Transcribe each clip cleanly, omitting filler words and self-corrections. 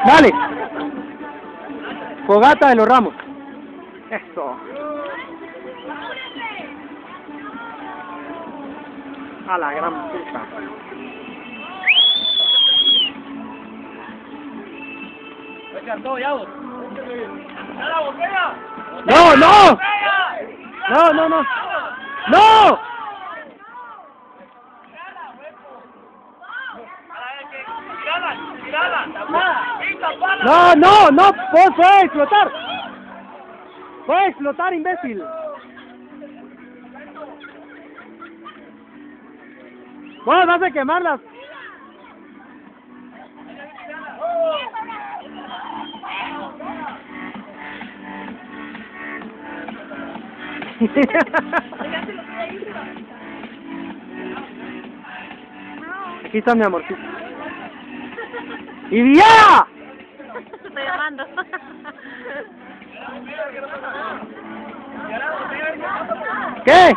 Dale. Fogata de los Ramos. Eso. A la gran puta. ¡No, no! ¡No, no, no! ¡No! No, no, no, puede explotar. Puede explotar, imbécil. Vos vas a quemarlas. Aquí está mi amorcito. ¡Y ya! Estoy llamando. ¿Qué?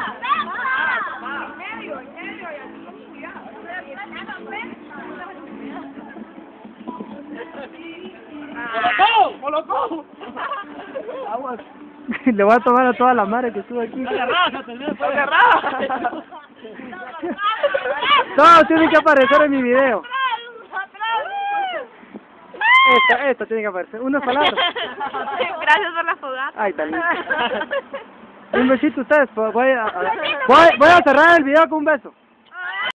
¡Molotov! Aguas. Le voy a tomar a toda la madre que estuvo aquí. Todo tiene que aparecer en mi video. Esta tiene que aparecer. Unas palabras. Gracias por la fogata. Ay, tan lindo. Un besito a ustedes. Voy a cerrar el video con un beso.